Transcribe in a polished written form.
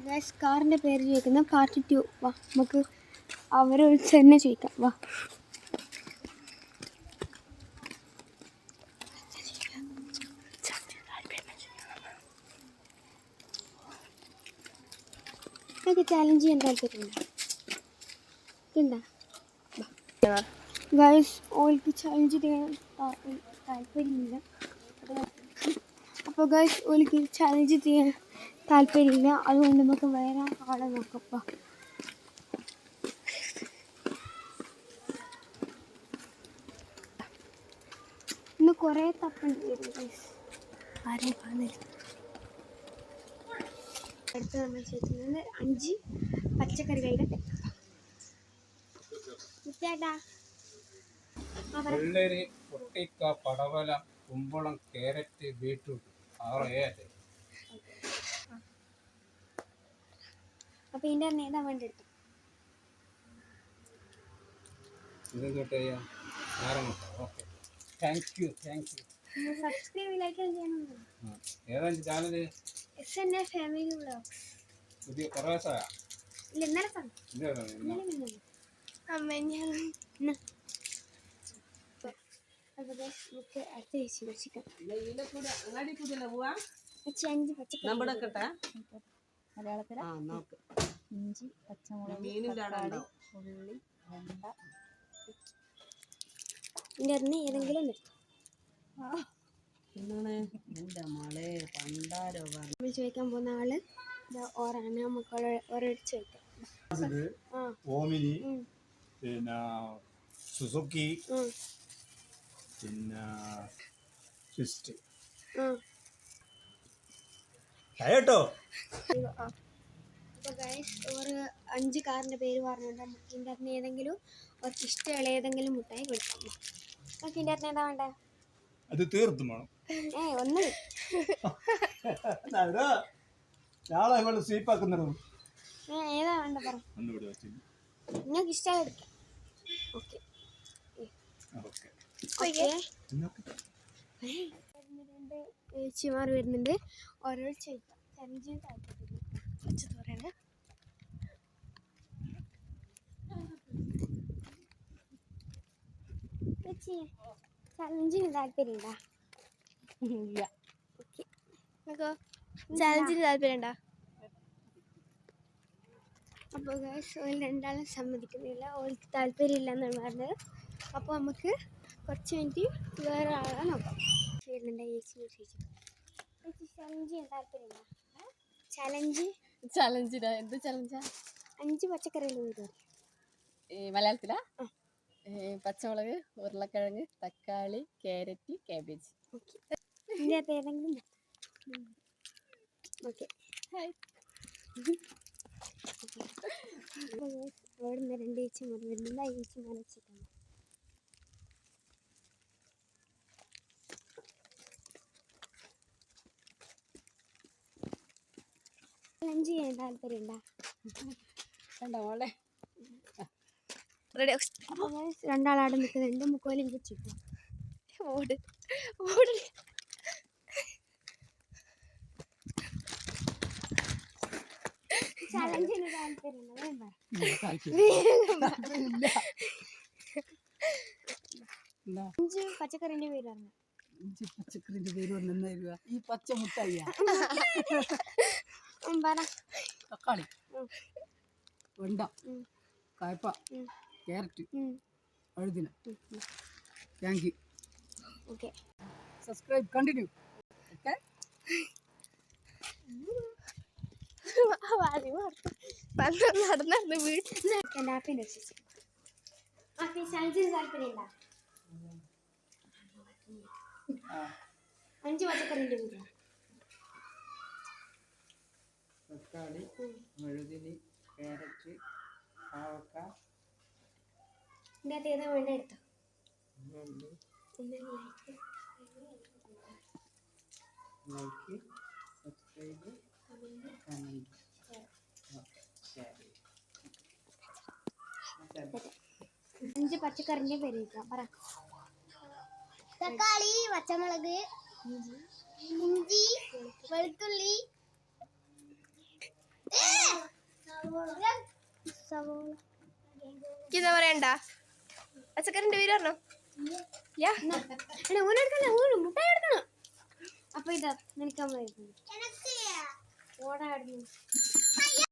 Guys കാറിൻ്റെ പേര് ചോദിക്കുന്ന പാർട്ട് 2. വാ നമുക്ക് അവരെ വിളിച്ച് തന്നെ ചോദിക്കാം. വാ എനിക്ക് ചാലഞ്ച് ചെയ്യാൻ താല്പര്യമുണ്ടോ? ഗൈസ് ഓൾക്ക് ചാലഞ്ച് ചെയ്യാൻ താല്പര്യമില്ല. അപ്പോൾ ഗൈസ് ഓൾക്ക് ചാലഞ്ച് ചെയ്യാൻ താല്പര്യമില്ല. അതുകൊണ്ട് നമുക്ക് വേറെ ആളെ നോക്കാം. ഇന്ന് കുറേ തപ്പുണ്ട് ഗൈസ്. ആരെയും കാണുന്നില്ല. അടുത്ത് നമ്മൾ ചെയ്യുന്നത് 5 പച്ചക്കറികളുടെ ചേട്ടാ വെള്ളരി, പൊട്ടിക്ക, പടവല, കുമ്പളം, കാരറ്റ്, ബീട്രൂട്ട് 6 അപ്പോൾ ഇതിൻ്റെ തന്നെ ഏതാ വേണ്ടത്? Okay, thank you. Subscribe like ചെയ്യണം. ഏതാ ചാനൽ? SNA family vlogs. പുതിയ കുറേ ദിവസമാ? ഇല്ല, ഇന്നലെ പറഞ്ഞു. അപ്പോൾ നമുക്ക് അടുത്ത ചേച്ചി വെച്ചിട്ട് 5 പച്ചക്കറി മലയാളത്തിലെ ഇഞ്ചി, പച്ചമുളക്, തക്കാളി, ഉള്ളി, വെണ്ട. ഇതിൻ്റെ അറിഞ്ഞ് ഏതെങ്കിലും ഒന്ന് നമ്മൾ ചോദിക്കാൻ പോകുന്ന ആള് ഓറാണ്. നമുക്ക് ഓരോട് ചോദിക്കാം. ഓമിനി, പിന്നെ സുസുക്കി, പിന്നെ സ്വിഫ്റ്റ്. കേട്ടോ? അപ്പോൾ ഗൈസ് ഒരു 5 കാറിൻ്റെ പേര് പറഞ്ഞുകൊണ്ട് നമുക്ക് ഇതിൻ്റെ അറിഞ്ഞ് ഏതെങ്കിലും അവർക്ക് ഇഷ്ടമുള്ള ഏതെങ്കിലും മുട്ടായി കൊടുക്കാം. നമുക്ക് ഇതിൻ്റെ അറിഞ്ഞ് ഏതാ വേണ്ടേ? അത് തീർത്തും വേണം. ഒന്ന് നാളെ സ്വീപ്പാക്കുന്നത് ഏതാ വേണ്ട പറ. നിങ്ങൾക്ക് ഇഷ്ടമായി എടുക്കാം. Okay okay. 2 ചേച്ചിമാർ വരുന്നുണ്ട്. ഓരോ ചോദിക്കാം. ചലഞ്ചിന് താല്പര്യമില്ല. പറയണേ. ചേച്ചി ചലഞ്ചിന് താല്പര്യമുണ്ടോ? ഇല്ല. ഓക്കെ. നിങ്ങൾക്ക് ചലഞ്ചിന് താല്പര്യമുണ്ടോ? അപ്പോൾ ഗൈസ് ഓൾ രണ്ടാളും സമ്മതിക്കുന്നില്ല. ഓൾക്ക് താല്പര്യമില്ല എന്നാണ് പറഞ്ഞത്. അപ്പോൾ നമുക്ക് കുറച്ച് മിനിറ്റ് വേറെ ആളെ നോക്കാം. വരുന്നുണ്ട് ചേച്ചി. ചലഞ്ച് ചെയ്യാൻ താല്പര്യമുണ്ടോ? ചലഞ്ചിനാ? എന്ത് ചലഞ്ചാ? 5 പച്ചക്കറികൾ വീട്. മലയാളത്തിലാ? പച്ചമുളക്, ഉരുളക്കിഴങ്ങ്, തക്കാളി, കാരറ്റ്, കാബേജ്. ഓക്കെ. ഇതിനകത്ത് ഏതെങ്കിലും ഓക്കെ. അവിടെ നിന്ന് 2 ചേച്ചിമാർ വരുന്നുണ്ട്. ആ ചേച്ചിമാരെ വെച്ചിട്ടുണ്ട്. ചലഞ്ച് ചെയ്യാൻ താല്പര്യമുണ്ടോ? കണ്ടോ മോളെ? റെഡി. രണ്ടാളാടെ നിൽക്കുന്നുണ്ട്. മുക്കോലും വെച്ചിട്ടു ഓട്. ചലഞ്ചിന് താല്പര്യമുണ്ടോ? 5 പച്ചക്കറിന്റെ പേര് പറഞ്ഞു. 5 പച്ചക്കറിന്റെ പേര് പറഞ്ഞ ഈ പച്ച മുട്ടായിയാ? തക്കാളി, വെണ്ട, കായ്പ, ക്യാരറ്റ്, വഴുതിന. Thank you. Okay. Subscribe, continue. Okay. നടന്നു വീട്ടിൽ ചലഞ്ചിന് താല്പര്യമുണ്ടോ? 5 പച്ചക്കറിന്റെ പേര്. തക്കാളി, വഴുതിനി, കാരറ്റ്, പാവക്ക. ഇതിനകത്ത് ഏതാ വേണ്ട എടുത്തോ. Like, subscribe, comment. 5 പച്ചക്കറിന്റെ പേര് ചോദിക്കാം. പറ. തക്കാളി, പച്ചമുളക്, ഇഞ്ചി, വെളുത്തുള്ളി, സവോള ഇതാ പറയണ്ട പച്ചക്കറിന്റെ പേര് പറഞ്ഞോ യാ എടാ ഊനെടുക്കണേ ഊന് മുട്ടായി എടുക്കണം അപ്പൊ ഇതാ നിനക്കാൻ ഓടാടുന്നു